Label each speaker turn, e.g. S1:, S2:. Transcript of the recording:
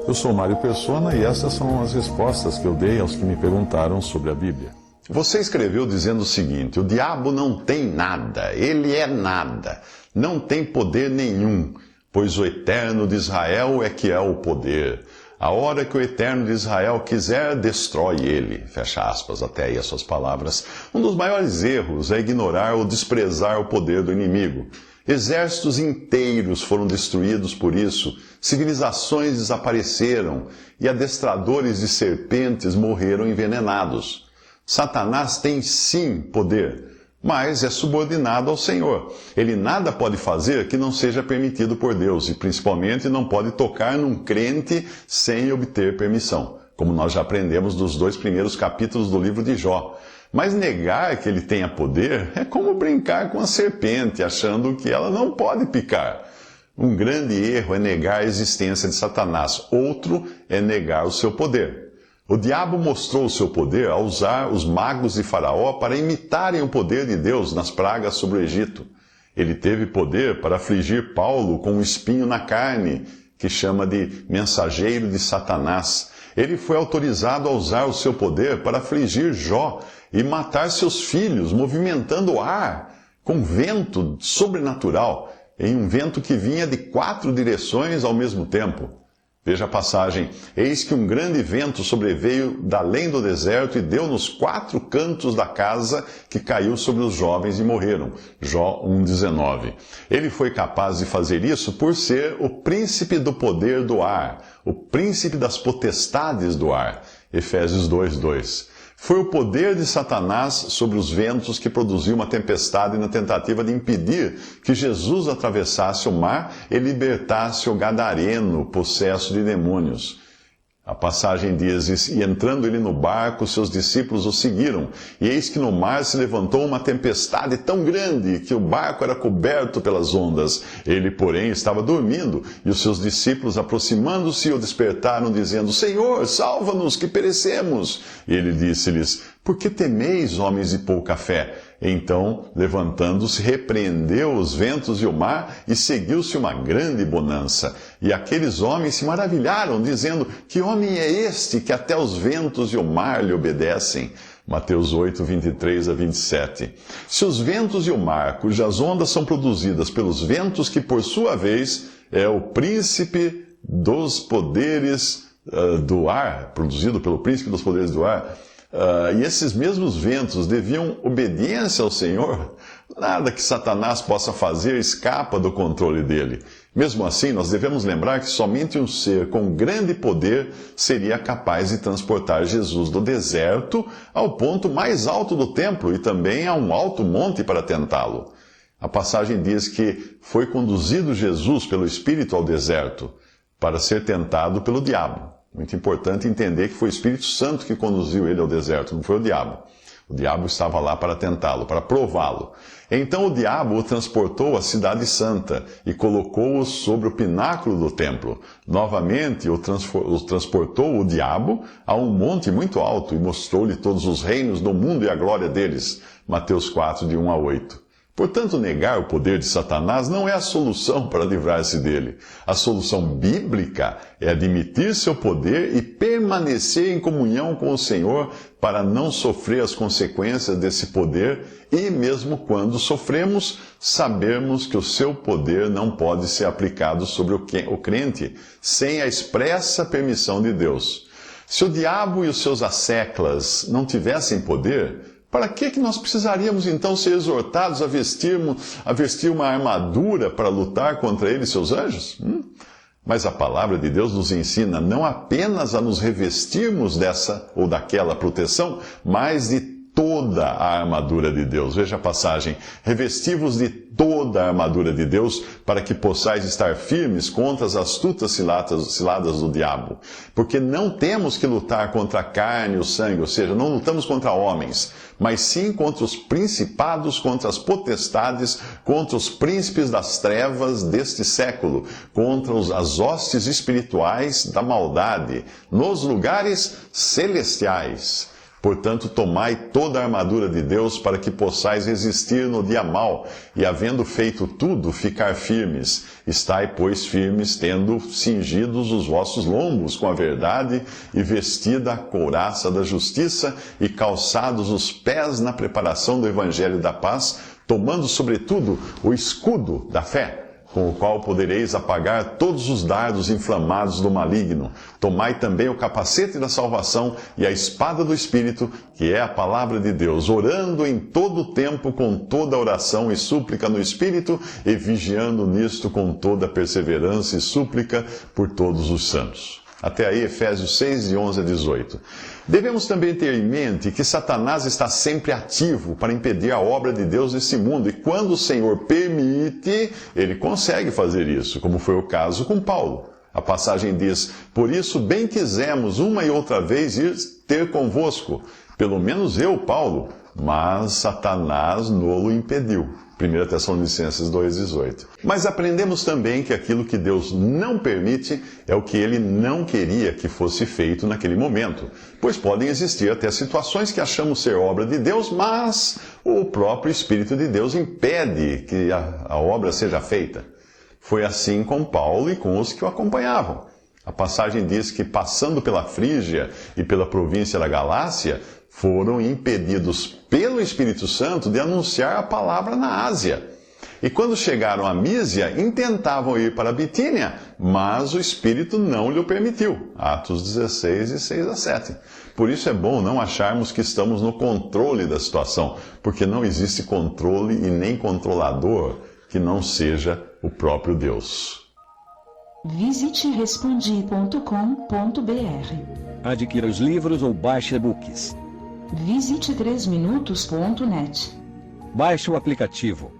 S1: Eu sou Mário Persona e essas são as respostas que eu dei aos que me perguntaram sobre a Bíblia.
S2: Você escreveu dizendo o seguinte: o diabo não tem nada, ele é nada, não tem poder nenhum, pois o Eterno de Israel é que é o poder. A hora que o Eterno de Israel quiser, destrói ele. Fecha aspas, até aí as suas palavras. Um dos maiores erros é ignorar ou desprezar o poder do inimigo. Exércitos inteiros foram destruídos por isso, civilizações desapareceram e adestradores de serpentes morreram envenenados. Satanás tem sim poder, mas é subordinado ao Senhor. Ele nada pode fazer que não seja permitido por Deus e principalmente não pode tocar num crente sem obter permissão, como nós já aprendemos dos 2 primeiros capítulos do livro de Jó. Mas negar que ele tenha poder é como brincar com a serpente, achando que ela não pode picar. Um grande erro é negar a existência de Satanás, outro é negar o seu poder. O diabo mostrou o seu poder ao usar os magos de Faraó para imitarem o poder de Deus nas pragas sobre o Egito. Ele teve poder para afligir Paulo com um espinho na carne, que chama de mensageiro de Satanás. Ele foi autorizado a usar o seu poder para afligir Jó e matar seus filhos, movimentando o ar com vento sobrenatural, em um vento que vinha de 4 direções ao mesmo tempo. Veja a passagem: eis que um grande vento sobreveio da além do deserto e deu nos 4 cantos da casa, que caiu sobre os jovens e morreram. Jó 1,19. Ele foi capaz de fazer isso por ser o príncipe do poder do ar, o príncipe das potestades do ar. Efésios 2,2. Foi o poder de Satanás sobre os ventos que produziu uma tempestade na tentativa de impedir que Jesus atravessasse o mar e libertasse o gadareno, possesso de demônios. A passagem diz: e entrando ele no barco, seus discípulos o seguiram. E eis que no mar se levantou uma tempestade tão grande que o barco era coberto pelas ondas. Ele, porém, estava dormindo. E os seus discípulos, aproximando-se, o despertaram, dizendo: Senhor, salva-nos, que perecemos. E ele disse-lhes: por que temeis, homens de pouca fé? Então, levantando-se, repreendeu os ventos e o mar, e seguiu-se uma grande bonança. E aqueles homens se maravilharam, dizendo: que homem é este que até os ventos e o mar lhe obedecem? Mateus 8, 23 a 27. Se os ventos e o mar, cujas ondas são produzidas pelos ventos, que por sua vez é o príncipe dos poderes do ar, produzido pelo príncipe dos poderes do ar, e esses mesmos ventos deviam obediência ao Senhor, nada que Satanás possa fazer escapa do controle dele. Mesmo assim, nós devemos lembrar que somente um ser com grande poder seria capaz de transportar Jesus do deserto ao ponto mais alto do templo e também a um alto monte para tentá-lo. A passagem diz que foi conduzido Jesus pelo Espírito ao deserto para ser tentado pelo diabo. Muito importante entender que foi o Espírito Santo que conduziu ele ao deserto, não foi o diabo. O diabo estava lá para tentá-lo, para prová-lo. Então o diabo o transportou à cidade santa e colocou-o sobre o pináculo do templo. Novamente o transportou o diabo a um monte muito alto e mostrou-lhe todos os reinos do mundo e a glória deles. Mateus 4, de 1 a 8. Portanto, negar o poder de Satanás não é a solução para livrar-se dele. A solução bíblica é admitir seu poder e permanecer em comunhão com o Senhor para não sofrer as consequências desse poder e, mesmo quando sofremos, sabermos que o seu poder não pode ser aplicado sobre o crente sem a expressa permissão de Deus. Se o diabo e os seus asseclas não tivessem poder, para que nós precisaríamos então ser exortados a vestir uma armadura para lutar contra ele e seus anjos? Mas a palavra de Deus nos ensina não apenas a nos revestirmos dessa ou daquela proteção, mas de toda a armadura de Deus. Veja a passagem: revesti-vos de toda a armadura de Deus, para que possais estar firmes contra as astutas ciladas do diabo. Porque não temos que lutar contra a carne e o sangue, ou seja, não lutamos contra homens, mas sim contra os principados, contra as potestades, contra os príncipes das trevas deste século, contra as hostes espirituais da maldade, nos lugares celestiais. Portanto, tomai toda a armadura de Deus para que possais resistir no dia mau, e havendo feito tudo, ficar firmes. Estai, pois, firmes, tendo cingidos os vossos lombos com a verdade, e vestida a couraça da justiça, e calçados os pés na preparação do evangelho da paz, tomando, sobretudo, o escudo da fé, com o qual podereis apagar todos os dardos inflamados do maligno. Tomai também o capacete da salvação e a espada do Espírito, que é a palavra de Deus, orando em todo o tempo com toda oração e súplica no Espírito, e vigiando nisto com toda perseverança e súplica por todos os santos. Até aí, Efésios 6, de 11 a 18. Devemos também ter em mente que Satanás está sempre ativo para impedir a obra de Deus nesse mundo, e quando o Senhor permite, ele consegue fazer isso, como foi o caso com Paulo. A passagem diz: por isso bem quisemos uma e outra vez ir ter convosco, pelo menos eu, Paulo, mas Satanás nolo impediu. 1 Tessalonicenses 2,18. Mas aprendemos também que aquilo que Deus não permite é o que ele não queria que fosse feito naquele momento, pois podem existir até situações que achamos ser obra de Deus, mas o próprio Espírito de Deus impede que a obra seja feita. Foi assim com Paulo e com os que o acompanhavam. A passagem diz que, passando pela Frígia e pela província da Galácia, foram impedidos pelo Espírito Santo de anunciar a palavra na Ásia. E quando chegaram a Mísia, intentavam ir para a Bitínia, mas o Espírito não lhe permitiu. Atos 16, de 6 a 7. Por isso é bom não acharmos que estamos no controle da situação, porque não existe controle e nem controlador que não seja o próprio Deus.
S3: Visite respondi.com.br.
S4: Adquira os livros ou baixe e-books.
S3: Visite 3minutos.net.
S4: Baixe o aplicativo.